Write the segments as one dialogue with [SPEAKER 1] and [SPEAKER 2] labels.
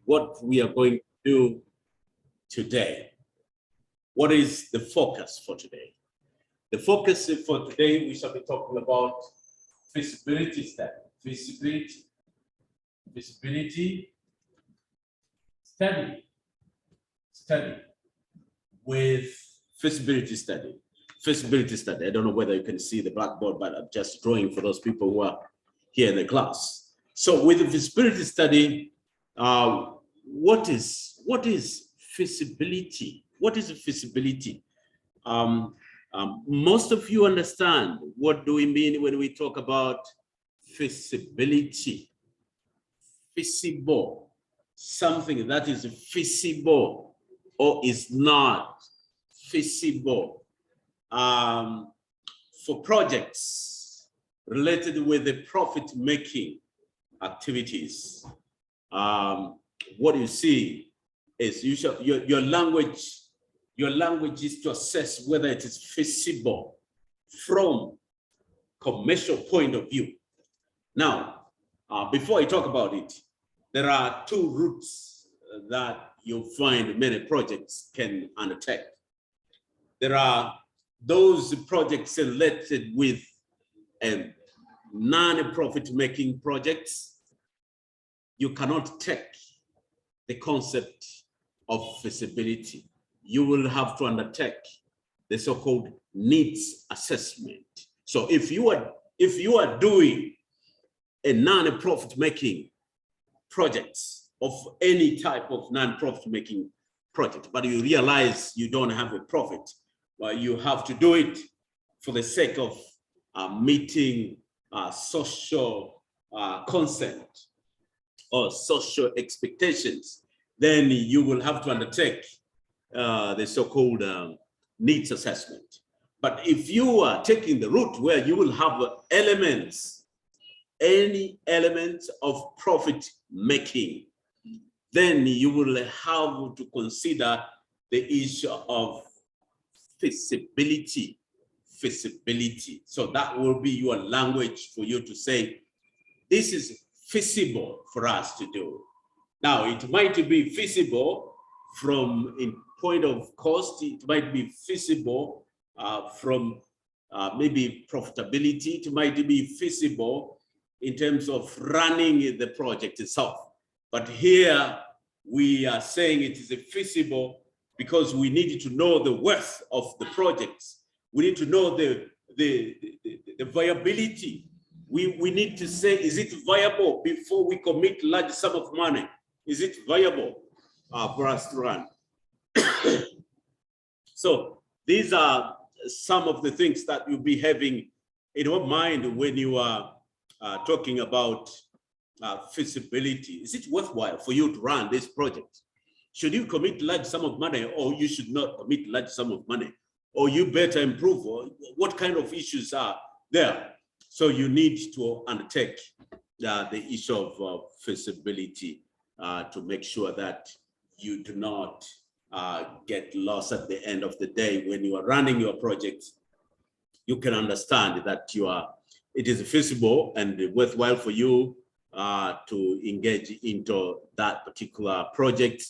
[SPEAKER 1] what we are going to do today. What is the focus for today? The focus for today, we shall be talking about feasibility study. Feasibility study with feasibility study. Feasibility study. I don't know whether you can see the blackboard, but I'm just drawing for those people who are here in the class. So with the feasibility study, what is feasibility? What is feasibility? Most of you understand what do we mean when we talk about feasibility? Feasible, something that is feasible or is not feasible. For projects related with the profit-making activities, what you see is your language is to assess whether it is feasible from commercial point of view. Now, before I talk about it, there are two routes that you'll find many projects can undertake. There are those projects related with non-profit making projects. You cannot take the concept of feasibility. You will have to undertake the so-called needs assessment. So if you are doing a non-profit making projects of any type of non-profit making project, but you realize you don't have a profit, well, you have to do it for the sake of meeting social consent or social expectations, then you will have to undertake the so-called needs assessment. But if you are taking the route where you will have any elements of profit making, then you will have to consider the issue of feasibility. So that will be your language for you to say, this is feasible for us to do. Now, it might be feasible from in point of cost, it might be feasible from maybe profitability, it might be feasible in terms of running the project itself. But here we are saying it is feasible because we need to know the worth of the projects. We need to know the viability. We need to say, is it viable before we commit large sum of money? Is it viable for us to run? So these are some of the things that you'll be having in your mind when you are talking about feasibility. Is it worthwhile for you to run this project? Should you commit large sum of money, or you should not commit large sum of money? Or you better improve? Or what kind of issues are there? So you need to undertake the issue of feasibility to make sure that you do not get lost at the end of the day. When you are running your project, you can understand that it is feasible and worthwhile for you to engage into that particular project,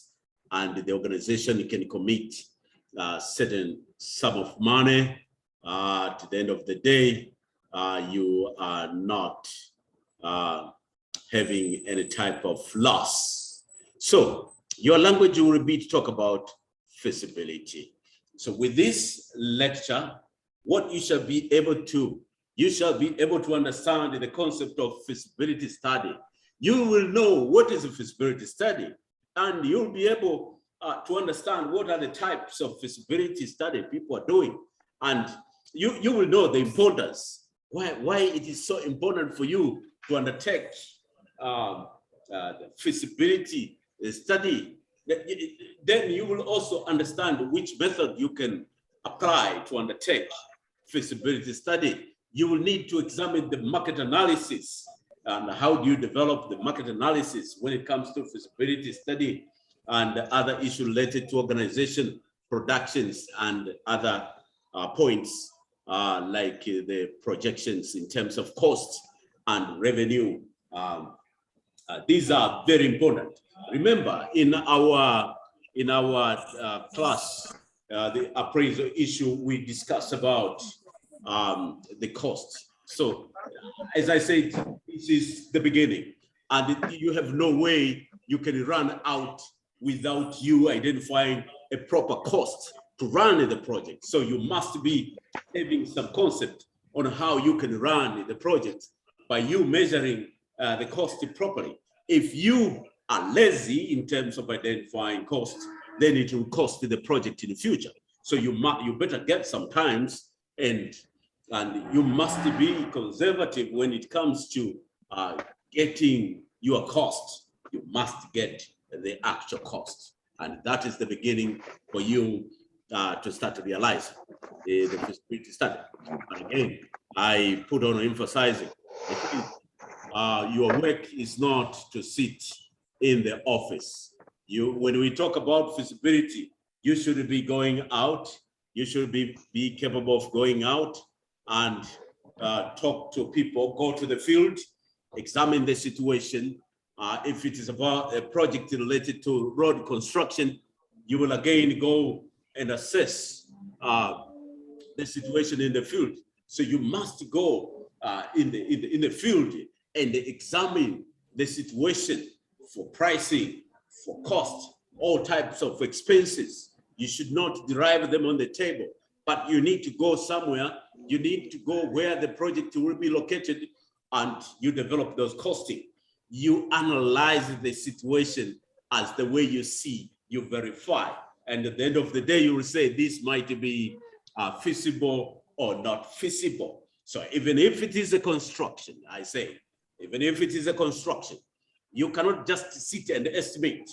[SPEAKER 1] and the organization can commit certain sum of money. To the end of the day, you are not having any type of loss. So your language will be to talk about feasibility. So with this lecture, what you shall be able to understand the concept of feasibility study. You will know what is a feasibility study, and you'll be able to understand what are the types of feasibility study people are doing. And you will know the importance, why it is so important for you to undertake the feasibility study. Then you will also understand which method you can apply to undertake feasibility study. You will need to examine the market analysis and how do you develop the market analysis when it comes to feasibility study and other issues related to organization, productions, and other points like the projections in terms of cost and revenue These are very important. Remember, in our class, the appraisal issue, we discussed about the cost. So, as I said, this is the beginning, and you have no way you can run out without you identifying a proper cost to run the project. So you must be having some concept on how you can run the project by you measuring the cost properly. If you are lazy in terms of identifying costs, then it will cost the project in the future. So you better get some times, and you must be conservative when it comes to getting your cost. You must get the actual cost, and that is the beginning for you to start to realize the feasibility study. And again, I put on emphasizing your work is not to sit in the office. When we talk about feasibility, you should be going out. You should be capable of going out and talk to people, go to the field, examine the situation. If it is about a project related to road construction, you will again go and assess the situation in the field. So you must go in the field and examine the situation for pricing, for cost, all types of expenses. You should not derive them on the table, but you need to go somewhere. You need to go where the project will be located, and you develop those costing. You analyze the situation as the way you see, you verify. And at the end of the day, you will say this might be feasible or not feasible. So even if it is a construction, I say, even if it is a construction, you cannot just sit and estimate.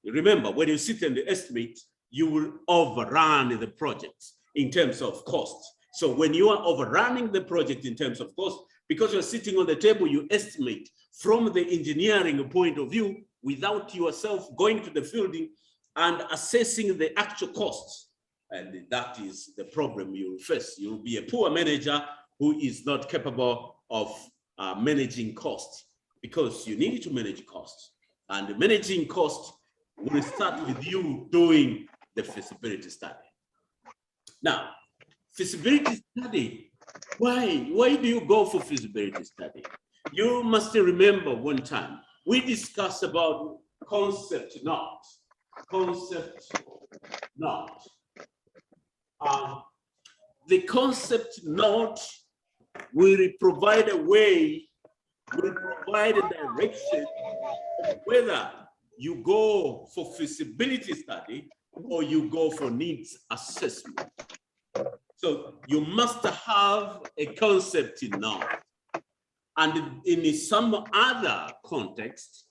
[SPEAKER 1] Remember, when you sit and estimate, you will overrun the project in terms of cost. So when you are overrunning the project in terms of cost, because you're sitting on the table, you estimate from the engineering point of view without yourself going to the fielding and assessing the actual costs. And that is the problem you will face. You will be a poor manager who is not capable of managing costs, because you need to manage costs. And managing costs will start with you doing the feasibility study. Now, feasibility study, why do you go for feasibility study? You must remember one time we discussed about concept note. The concept note will provide a way, will provide a direction of whether you go for feasibility study or you go for needs assessment. So you must have a concept note. And in some other context,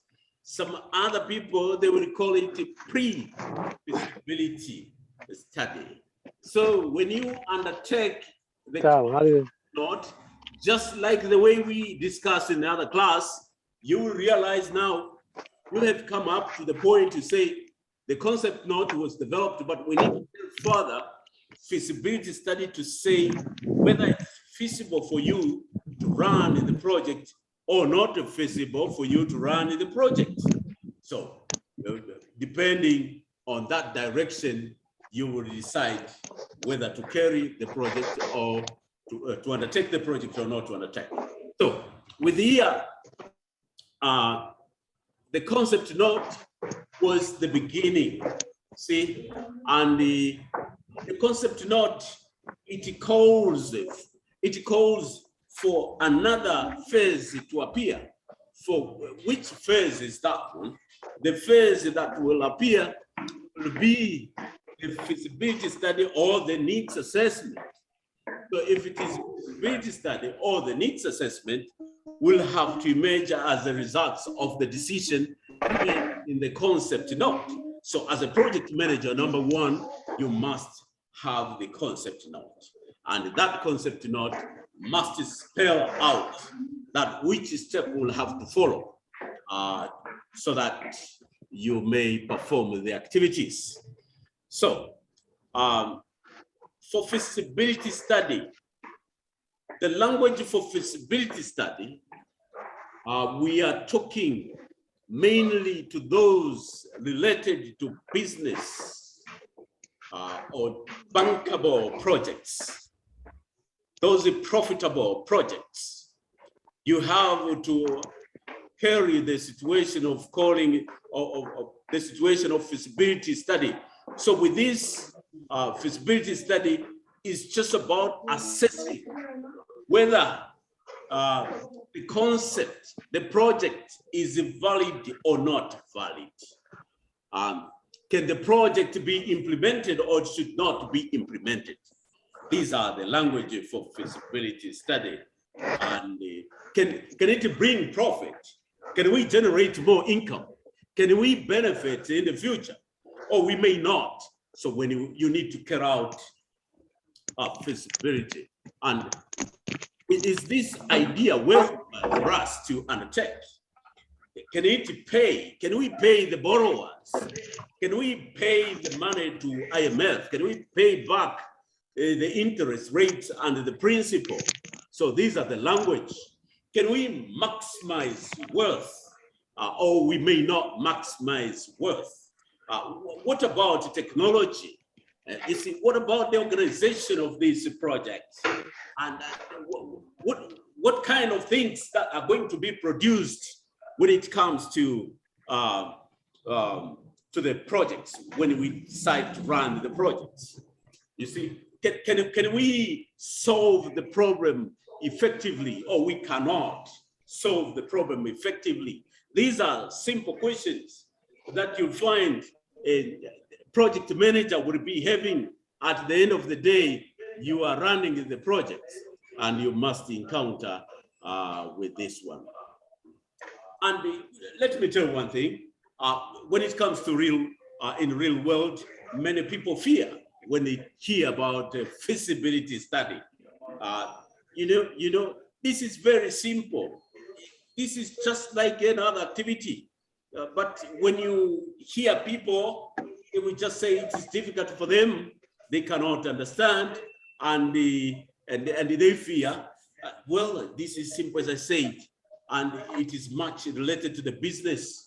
[SPEAKER 1] some other people, they will call it a pre-feasibility study. So when you undertake the note, just like the way we discussed in the other class, you will realize now you have come up to the point to say the concept note was developed, but we need to go further feasibility study to say whether it's feasible for you to run in the project or not feasible for you to run in the project. So depending on that direction, you will decide whether to carry the project or to undertake the project or not to undertake. So with here, the concept note was the beginning, see, and the concept note, it calls for another phase to appear. For which phase is that one? The phase that will appear will be the feasibility study or the needs assessment. So if it is feasibility study or the needs assessment, will have to emerge as a result of the decision in the concept note. So as a project manager, number one, you must have the concept note. And that concept note must spell out that which step will have to follow so that you may perform the activities. So for feasibility study, the language for feasibility study We are talking mainly to those related to business or bankable projects, those profitable projects. You have to carry the situation of calling of the situation of feasibility study. So with this feasibility study is just about assessing whether the concept, the project is valid or not valid. Can the project be implemented or should not be implemented? These are the language for feasibility study. And can it bring profit? Can we generate more income? Can we benefit in the future? Or we may not. So when you need to carry out feasibility. And is this idea worthwhile for us to undertake? Can it pay? Can we pay the borrowers? Can we pay the money to IMF? Can we pay back the interest rates and the principal? So these are the language. Can we maximize worth or we may not maximize worth? What about technology? You see, what about the organization of these projects? And what kind of things that are going to be produced when it comes to the projects, when we decide to run the projects? You see, can we solve the problem effectively, or we cannot solve the problem effectively? These are simple questions that you'll find a project manager would be having at the end of the day. You are running the project and you must encounter with this one. And let me tell you one thing, when it comes to in real world, many people fear when they hear about a feasibility study. You know, this is very simple. This is just like any other activity. But when you hear people, they will just say it is difficult for them. They cannot understand, and they fear. Well, this is simple, as I said, and it is much related to the business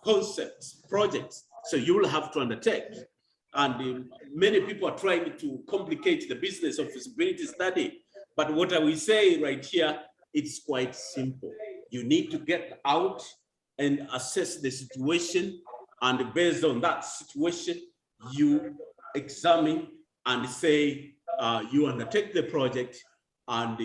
[SPEAKER 1] concepts, projects. So you will have to undertake. And many people are trying to complicate the business of feasibility study. But what I will say right here, it's quite simple. You need to get out and assess the situation. And based on that situation, you examine and say you undertake the project, and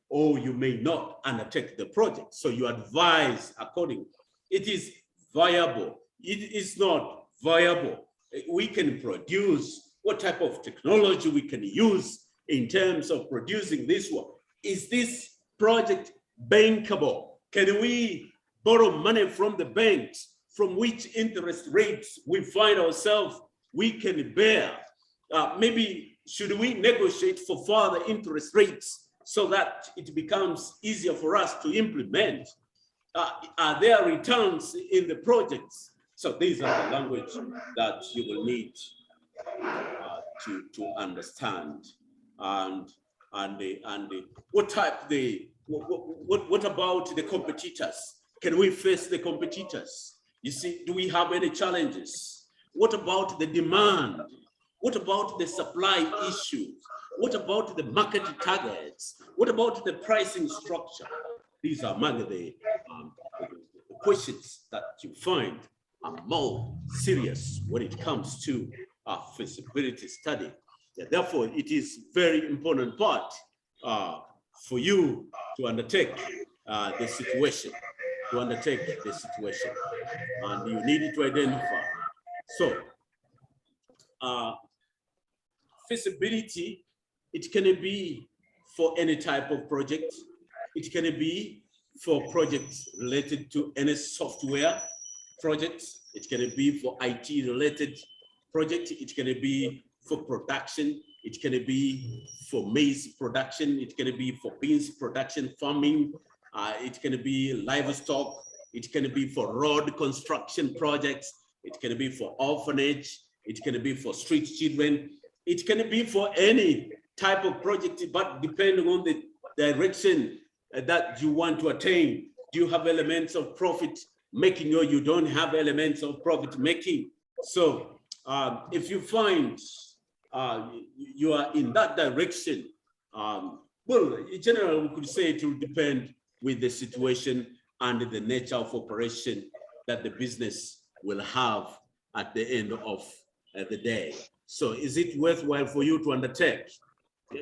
[SPEAKER 1] or you may not undertake the project. So you advise accordingly. It is viable. It is not viable. We can produce what type of technology we can use in terms of producing this one. Is this project bankable? Can we borrow money from the banks from which interest rates we find ourselves we can bear? Maybe should we negotiate for further interest rates so that it becomes easier for us to implement? Are there returns in the projects? So these are the language that you will need to understand. And what type what about the competitors? Can we face the competitors? You see, do we have any challenges? What about the demand? What about the supply issues? What about the market targets? What about the pricing structure? These are among the questions that you find are more serious when it comes to feasibility study. Yeah, therefore, it is very important part for you to undertake the situation, and you need to identify. So, feasibility, it can be for any type of project. It can be for projects related to any software projects. It can be for IT related project. It can be for production. It can be for maize production. It can be for beans production, farming. It can be livestock. It can be for road construction projects. It can be for orphanage. It can be for street children. It can be for any type of project, but depending on the direction that you want to attain? Do you have elements of profit making, or you don't have elements of profit making? So if you find you are in that direction, well, in general, we could say it will depend with the situation and the nature of operation that the business will have at the end of the day. So is it worthwhile for you to undertake?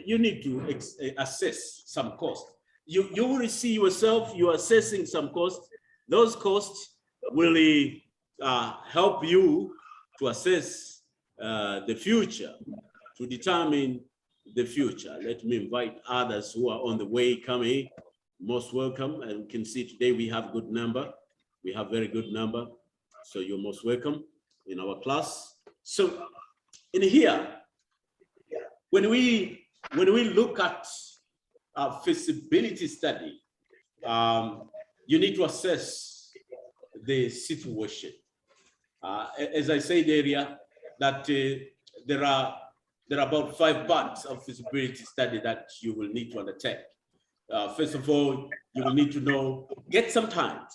[SPEAKER 1] You need to assess some cost. You will see yourself, you're assessing some costs. Those costs will help you to assess the future, to determine the future. Let me invite others who are on the way coming. Most welcome. And you can see today we have good number. We have very good number. So you're most welcome in our class. So in here, when we look at a feasibility study, you need to assess the situation. As I said earlier, that there are about 5 parts of feasibility study that you will need to undertake. First of all, you will need to know, get some time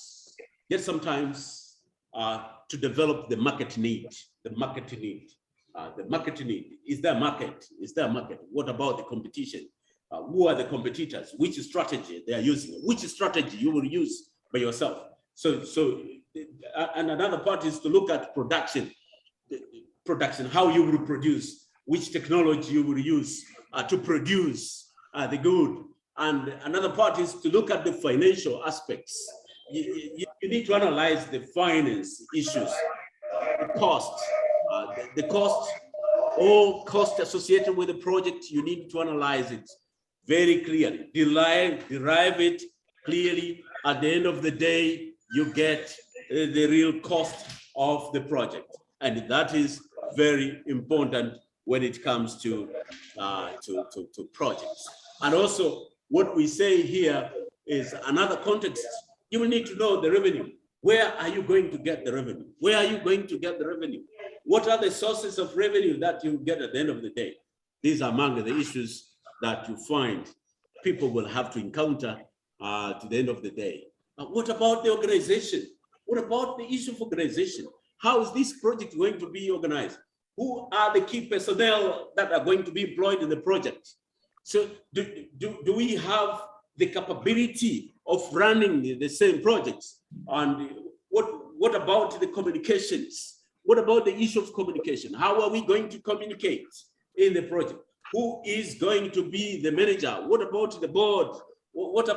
[SPEAKER 1] to develop the market need. The market need. Is there a market? Is there a market? What about the competition? Who are the competitors? Which strategy they are using? Which strategy you will use by yourself? And another part is to look at production, how you will produce, which technology you will use to produce the good. And another part is to look at the financial aspects. You need to analyze the finance issues, the cost, the cost, all costs associated with the project. You need to analyze it very clearly, derive it clearly. At the end of the day, you get the real cost of the project, and that is very important when it comes to projects. And also, what we say here is another context. You will need to know the revenue. Where are you going to get the revenue? Where are you going to get the revenue? What are the sources of revenue that you get at the end of the day? These are among the issues that you find people will have to encounter to the end of the day. What about the organization? What about the issue of organization? How is this project going to be organized? Who are the key personnel that are going to be employed in the project? So do we have the capability of running the same projects? And what about the communications? What about the issue of communication? How are we going to communicate in the project? Who is going to be the manager? What about the board? What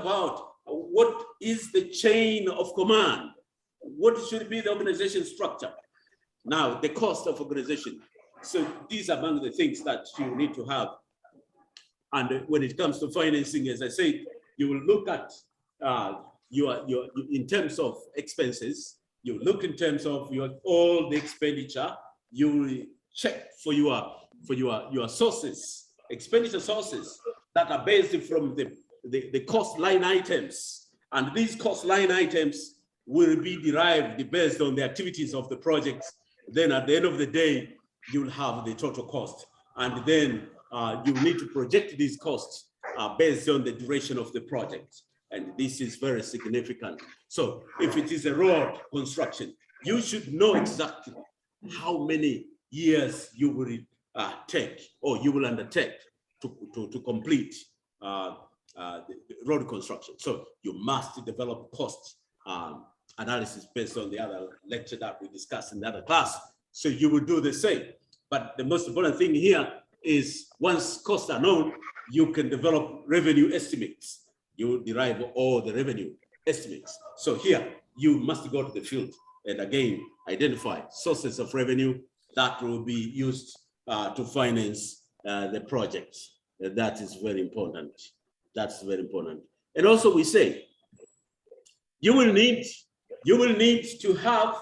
[SPEAKER 1] is the chain of command? What should be the organization structure? Now, the cost of organization. So these are among the things that you need to have. And when it comes to financing, as I said, you will look at your in terms of expenses. You look in terms of all the expenditure. You will check for your sources, expenditure sources that are based from the cost line items, and these cost line items will be derived based on the activities of the projects. Then at the end of the day, you will have the total cost, and then you need to project these costs based on the duration of the project. And this is very significant. So if it is a road construction, you should know exactly how many years you will take, or you will undertake to complete the road construction. So you must develop cost analysis based on the other lecture that we discussed in the other class. So you will do the same. But the most important thing here is, once costs are known, you can develop revenue estimates. You derive all the revenue estimates. So here, you must go to the field and again, identify sources of revenue that will be used to finance the project. That is very important. That's very important. And also we say, you will need to have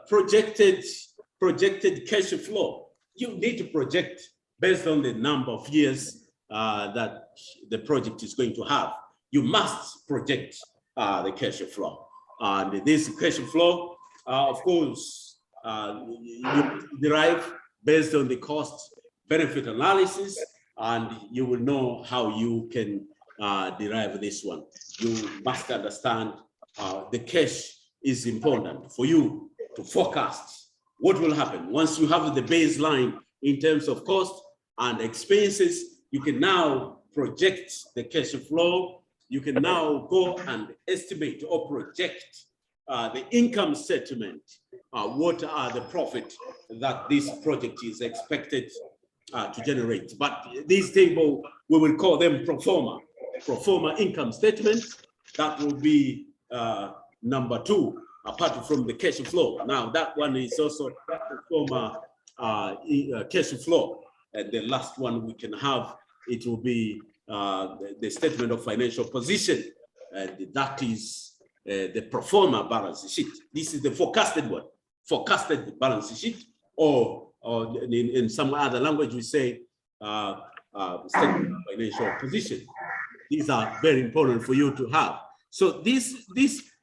[SPEAKER 1] projected cash flow. You need to project based on the number of years that the project is going to have. You must project the cash flow. And this cash flow, of course, you derive based on the cost benefit analysis, and you will know how you can derive this one. You must understand the cash is important for you to forecast what will happen. Once you have the baseline in terms of cost and expenses, you can now project the cash flow. You can now go and estimate or project the income statement. What are the profit that this project is expected to generate? But this table, we will call them pro forma income statement. That will be number 2, apart from the cash flow. Now that one is also pro forma cash flow. And the last one we can have, it will be the statement of financial position. And that is the pro forma balance sheet. This is the forecasted one, forecasted balance sheet, or in some other language we say statement of financial position. These are very important for you to have. So this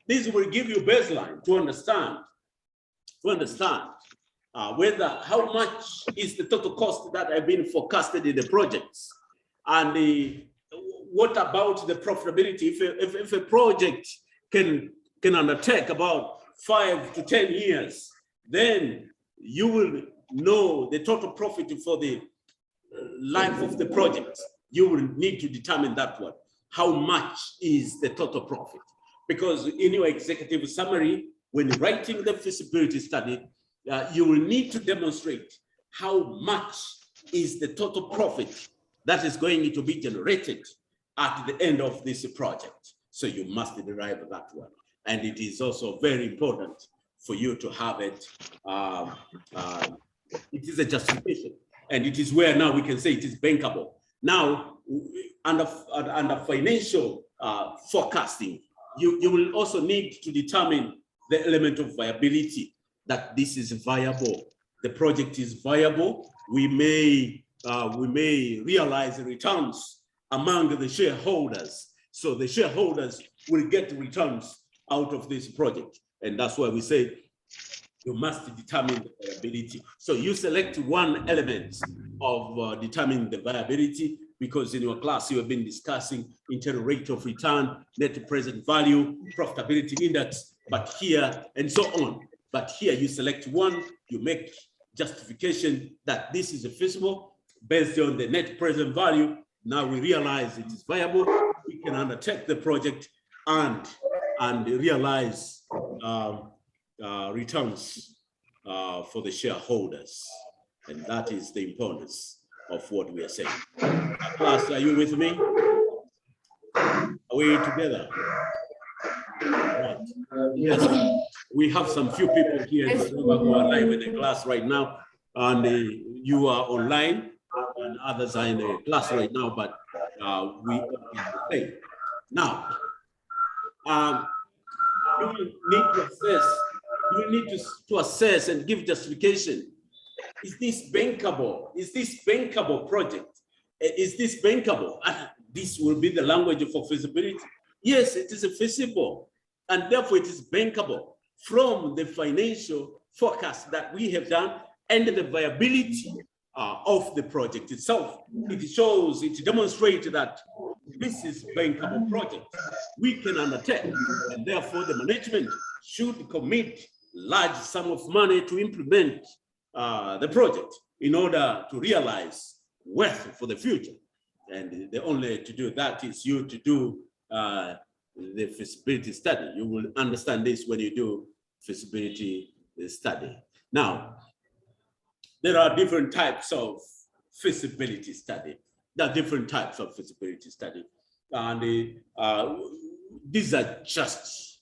[SPEAKER 1] will give you baseline to understand whether how much is the total cost that have been forecasted in the projects, and what about the profitability. If a project can undertake about 5 to 10 years, then you will know the total profit for the life of the project. You will need to determine that one. How much is the total profit? Because in your executive summary, when writing the feasibility study, you will need to demonstrate how much is the total profit that is going to be generated at the end of this project. So you must derive that one. And it is also very important for you to have it. It is a justification. And it is where now we can say it is bankable. Now, under financial forecasting, you will also need to determine the element of viability, that this is viable. The project is viable. We may realize the returns among the shareholders. So the shareholders will get returns out of this project. And that's why we say you must determine the viability. So you select one element of determining the viability, because in your class you have been discussing internal rate of return, net present value, profitability index, but here, and so on. But here you select one, you make justification that this is feasible based on the net present value. Now we realize it is viable. We can undertake the project and realize returns for the shareholders. And that is the importance of what we are saying. Class, are you with me? Are we together? Right. Yes. We have some few people here who are live in the class right now, and you are online, and others are in the class right now, but we are in the same. Now, you will need to assess. You need to assess and give justification. Is this bankable? Is this bankable project? Is this bankable? This will be the language for feasibility. Yes, it is feasible, and therefore it is bankable from the financial forecast that we have done and the viability of the project itself. It shows, it demonstrates that this is bankable project we can undertake, and therefore the management should commit large sum of money to implement the project in order to realize wealth for the future. And the only to do that is you to do the feasibility study. You will understand this when you do feasibility study. Now, there are different types of feasibility study. There are different types of feasibility study. And these are just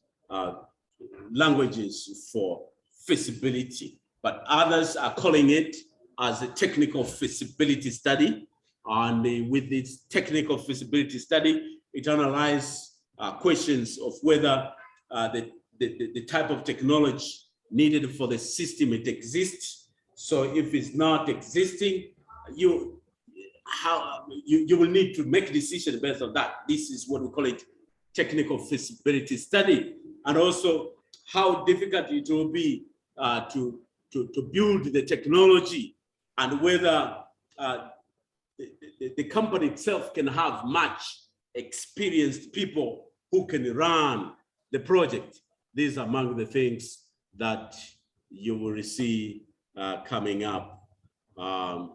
[SPEAKER 1] languages for feasibility, but others are calling it as a technical feasibility study. And with this technical feasibility study, it analyzes questions of whether the type of technology needed for the system it exists. So if it's not existing, you will need to make a decision based on that. This is what we call it technical feasibility study. And also how difficult it will be to build the technology, and whether the company itself can have much experienced people who can run the project. These are among the things that you will see coming up. Are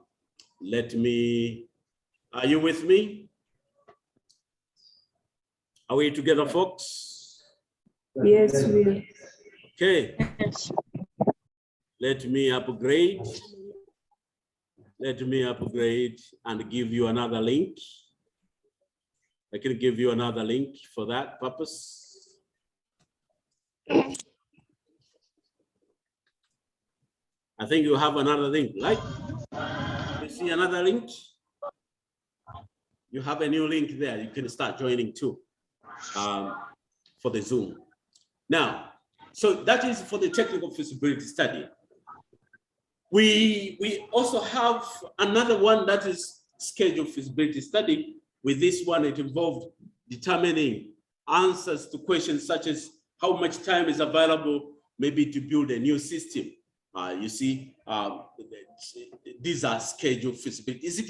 [SPEAKER 1] you with me? Are we together, folks?
[SPEAKER 2] Yes, we.
[SPEAKER 1] Okay.
[SPEAKER 3] Yes.
[SPEAKER 1] Let me upgrade. Let me upgrade and give you another link. I can give you another link for that purpose. I think you have another link, right? You see another link? You have a new link there. You can start joining too for the Zoom. Now, so that is for the technical feasibility study. We also have another one that is scheduled feasibility study. With this one, it involved determining answers to questions such as how much time is available maybe to build a new system. You see, these are scheduled feasibility. Is it